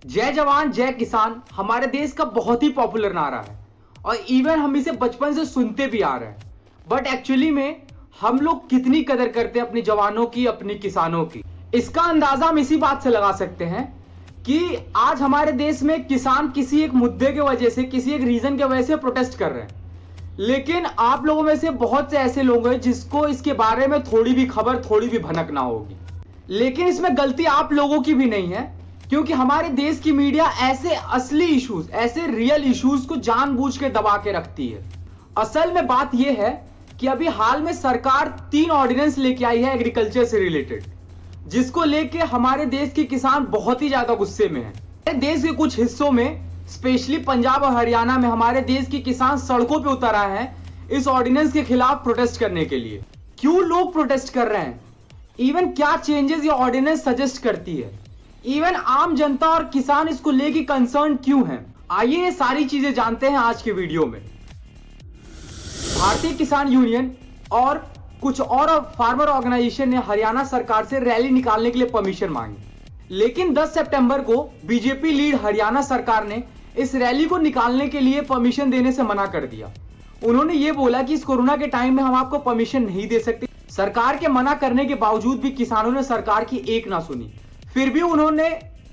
जय जवान जय किसान हमारे देश का बहुत ही पॉपुलर नारा है और इवन हम इसे बचपन से सुनते भी आ रहे हैं। बट एक्चुअली में हम लोग कितनी कदर करते हैं अपने जवानों की, अपने किसानों की, इसका अंदाजा हम इसी बात से लगा सकते हैं कि आज हमारे देश में किसान किसी एक मुद्दे की वजह से, किसी एक रीजन की वजह से प्रोटेस्ट कर रहे हैं। लेकिन आप लोगों में से बहुत से ऐसे लोग हैं जिसको इसके बारे में थोड़ी भी खबर, थोड़ी भी भनक ना होगी। लेकिन इसमें गलती आप लोगों की भी नहीं है, क्योंकि हमारे देश की मीडिया ऐसे असली इश्यूज, ऐसे रियल इश्यूज को जानबूझ के दबा के रखती है। असल में बात यह है कि अभी हाल में सरकार 3 ऑर्डिनेंस लेके आई है एग्रीकल्चर से रिलेटेड, जिसको लेके हमारे देश के किसान बहुत ही ज्यादा गुस्से में हैं। देश के कुछ हिस्सों में, स्पेशली पंजाब और हरियाणा में, हमारे देश के किसान सड़कों पे उतर आए हैं इस ऑर्डिनेंस के खिलाफ प्रोटेस्ट करने के लिए। क्यों लोग प्रोटेस्ट कर रहे हैं, इवन क्या चेंजेस ये ऑर्डिनेंस सजेस्ट करती है, इवन आम जनता और किसान इसको लेके कंसर्न क्यों हैं, आइए ये सारी चीजें जानते हैं आज के वीडियो में। भारतीय किसान यूनियन और कुछ और फार्मर ऑर्गेनाइजेशन ने हरियाणा सरकार से रैली निकालने के लिए परमिशन मांगी, लेकिन 10 सितंबर को बीजेपी लीड हरियाणा सरकार ने इस रैली को निकालने के लिए परमिशन देने से मना कर दिया। उन्होंने ये बोला कि इस कोरोना के टाइम में हम आपको परमिशन नहीं दे सकते। सरकार के मना करने के बावजूद भी किसानों ने सरकार की एक ना सुनी, फिर भी उन्होंने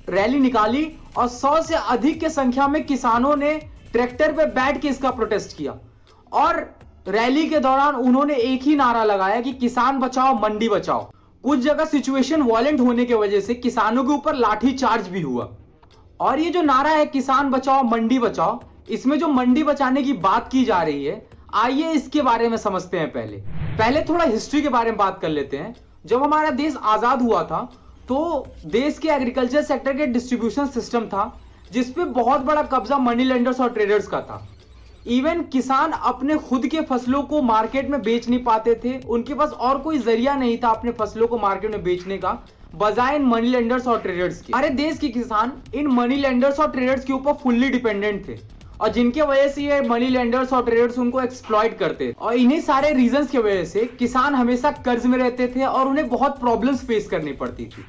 रैली निकाली और 100 से अधिक के संख्या में किसानों ने ट्रैक्टर पे बैठ के इसका प्रोटेस्ट किया। और रैली के दौरान उन्होंने एक ही नारा लगाया कि किसान बचाओ मंडी बचाओ। कुछ जगह सिचुएशन वायलेंट होने की वजह से किसानों के ऊपर लाठी चार्ज भी हुआ। और ये जो नारा है किसान बचाओ मंडी बचाओ, इसमें जो मंडी बचाने की बात की जा रही है, आइए इसके बारे में समझते हैं। पहले थोड़ा हिस्ट्री के बारे में बात कर लेते हैं। जब हमारा देश आजाद हुआ था तो देश के एग्रीकल्चर सेक्टर के डिस्ट्रीब्यूशन सिस्टम था, जिसपे बहुत बड़ा कब्जा मनी लेंडर्स और ट्रेडर्स का था। इवन किसान अपने खुद के फसलों को मार्केट में बेच नहीं पाते थे, उनके पास और कोई जरिया नहीं था अपने फसलों को मार्केट में बेचने का, बजाय इन मनी लेंडर्स और ट्रेडर्स के। हमारे देश के किसान इन मनी लेंडर्स और ट्रेडर्स के ऊपर फुल्ली डिपेंडेंट थे और जिनके वजह से ये मनी लेंडर्स और ट्रेडर्स उनको एक्सप्लॉइट करते थे। और इन्हीं सारे रीजंस की वजह से किसान हमेशा कर्ज में रहते थे और उन्हें बहुत प्रॉब्लम्स फेस करनी पड़ती थी।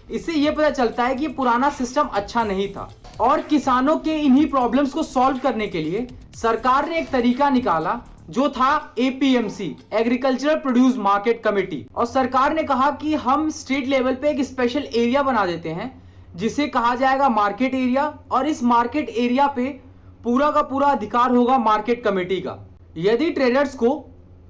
इससे यह पता चलता है कि पुराना सिस्टम अच्छा नहीं था और किसानों के इन्हीं प्रॉब्लम्स को सॉल्व करने के लिए सरकार ने एक तरीका निकाला जो था APMC, agricultural produce market committee. और सरकार ने कहा कि हम स्टेट लेवल पे एक स्पेशल एरिया बना देते हैं जिसे कहा जाएगा मार्केट एरिया, और इस मार्केट एरिया पे पूरा का पूरा अधिकार होगा मार्केट कमेटी का। यदि ट्रेडर्स को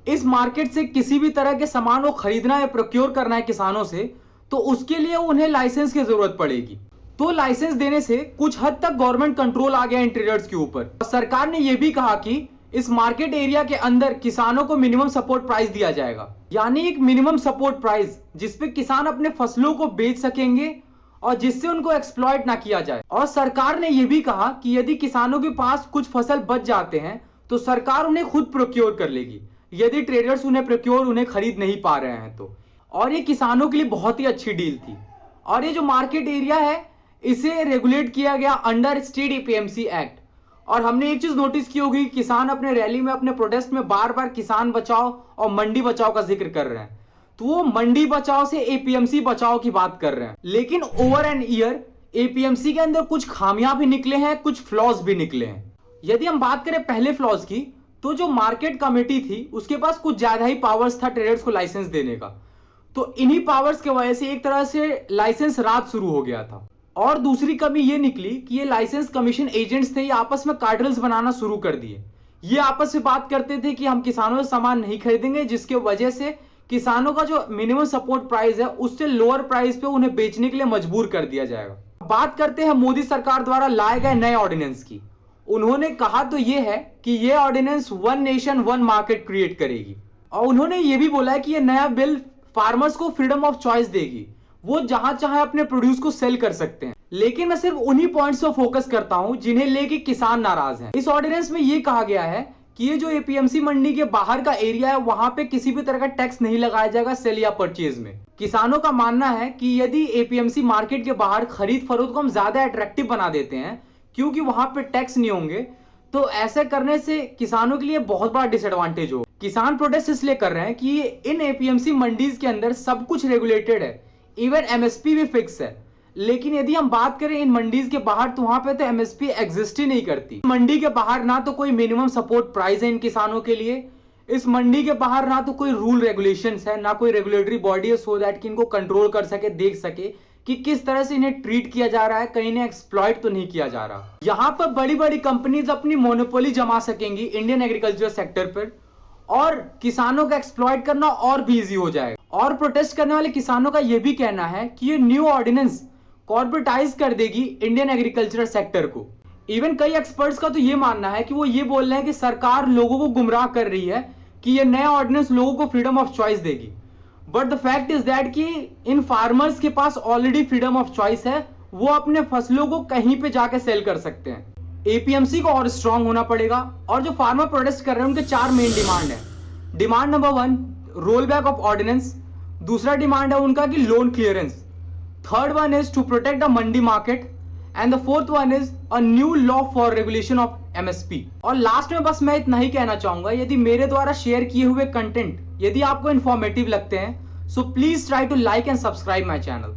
इस मार्केट से किसी भी तरह के सामान को खरीदना या प्रोक्योर करना है किसानों से, तो उसके लिए उन्हें लाइसेंस की जरूरत पड़ेगी। तो लाइसेंस देने से कुछ हद तक गवर्नमेंट कंट्रोल आ गया इन ट्रेडर्स के ऊपर। सरकार ने यह भी कहा कि इस मार्केट एरिया के अंदर किसानों को मिनिमम सपोर्ट प्राइस दिया जाएगा, यानी एक मिनिमम सपोर्ट प्राइस जिसपे किसान अपने फसलों को बेच सकेंगे और जिससे उनको एक्सप्लॉइट ना किया जाए। और सरकार ने यह भी कहा कि यदि किसानों के पास कुछ फसल बच जाते हैं तो सरकार उन्हें खुद प्रोक्योर कर लेगी, यदि ट्रेडर्स उन्हें खरीद नहीं पा रहे हैं तो। और ये किसानों के लिए बहुत ही अच्छी डील थी। और ये जो मार्केट एरिया है इसे रेगुलेट किया गया अंडर स्टेट एपीएमसी एक्ट। और हमने एक चीज नोटिस की होगी, किसान अपने रैली में, अपने प्रोटेस्ट में बार बार किसान बचाओ और मंडी बचाओ का जिक्र कर रहे हैं, तो वो मंडी बचाओ से एपीएमसी बचाओ की बात कर रहे हैं। लेकिन ओवर एन ईयर एपीएमसी के अंदर कुछ खामियां भी निकले हैं, कुछ फ्लॉज भी निकले हैं। यदि हम बात करें पहले फ्लॉज की, तो जो मार्केट कमेटी थी उसके पास कुछ ज्यादा ही पावर्स था ट्रेडर्स को लाइसेंस देने का। तो इन्हीं पावर्स की वजह से एक तरह से लाइसेंस राज शुरू हो गया था। और दूसरी कमी ये निकली कि ये लाइसेंस कमीशन एजेंट्स थे, ये आपस में कार्टेल्स बनाना शुरू कर दिए। ये आपस में बात करते थे कि हम किसानों से सामान नहीं खरीदेंगे, जिसके वजह से किसानों का जो मिनिमम सपोर्ट प्राइस है उससे लोअर प्राइस पे उन्हें बेचने के लिए मजबूर कर दिया जाएगा। बात करते हैं मोदी सरकार द्वारा लाए गए नए ऑर्डिनेंस की। उन्होंने कहा तो ये है कि ये ordinance one nation one market create करेगी, और उन्होंने ये भी बोला है कि ये नया बिल फार्मर्स को फ्रीडम ऑफ चॉइस देगी, वो जहां चाहे अपने प्रोड्यूस को सेल कर सकते हैं। लेकिन मैं सिर्फ उन्हीं पॉइंट्स पर फोकस करता हूं जिन्हें लेके किसान नाराज हैं। इस ऑर्डिनेंस में ये कहा गया है कि ये जो एपीएमसी मंडी के बाहर का एरिया है वहां पे किसी भी तरह का टैक्स नहीं लगाया जाएगा सेल या परचेज में। किसानों का मानना है कि यदि एपीएमसी मार्केट के बाहर खरीद फरोख्त को हम ज्यादा अट्रैक्टिव बना देते हैं, क्योंकि वहां पे टैक्स नहीं होंगे, तो ऐसे करने से किसानों के लिए बहुत बड़ा डिसएडवांटेज हो। किसान प्रोटेस्ट इसलिए कर रहे हैं कि इन एपीएमसी मंडीज के अंदर सब कुछ रेगुलेटेड है, इवन एमएसपी भी फिक्स है, लेकिन यदि हम बात करें इन मंडीज के बाहर तो वहां पे तो एमएसपी एग्जिस्ट ही नहीं करती। मंडी के बाहर ना तो कोई मिनिमम सपोर्ट प्राइस है इन किसानों के लिए, इस मंडी के बाहर ना तो कोई रूल रेगुलेशंस है, ना कोई रेगुलेटरी बॉडी है सो दैट कि इनको कंट्रोल कर सके, देख सके कि किस तरह से इन्हें ट्रीट किया जा रहा है, कहीं इन्हें एक्सप्लॉइट तो नहीं किया जा रहा। यहां पर बड़ी बड़ी कंपनीज अपनी मोनोपोली जमा सकेंगी इंडियन एग्रीकल्चर सेक्टर पर और किसानों का एक्सप्लॉइट करना और भी इजी हो जाएगा। और प्रोटेस्ट करने वाले किसानों का यह भी कहना है कि ये न्यू ऑर्डिनेंस कॉर्पोरेटाइज कर देगी इंडियन एग्रीकल्चर सेक्टर को। इवन कई एक्सपर्ट्स का तो ये मानना है कि वो ये बोल रहे हैं कि सरकार लोगों को गुमराह कर रही है कि ये नया ऑर्डिनेंस लोगों को फ्रीडम ऑफ चॉइस देगी। But the fact is that कि इन फार्मर्स के पास ऑलरेडी फ्रीडम ऑफ चॉइस है, वो अपने फसलों को कहीं पे जाके सेल कर सकते हैं। एपीएमसी को और स्ट्रांग होना पड़ेगा और जो फार्मर प्रोटेस्ट कर रहे हैं उनके 4 मेन डिमांड है। Demand number 1 roll back of ordinance, दूसरा डिमांड है उनका कि loan clearance, third one is to protect the mandi market and the fourth one is a new law for regulation of MSP. और लास्ट में बस मैं इतना ही कहना चाहूंगा, यदि मेरे द्वारा शेयर किए हुए कंटेंट यदि आपको इंफॉर्मेटिव लगते हैं so please try to like and subscribe my channel.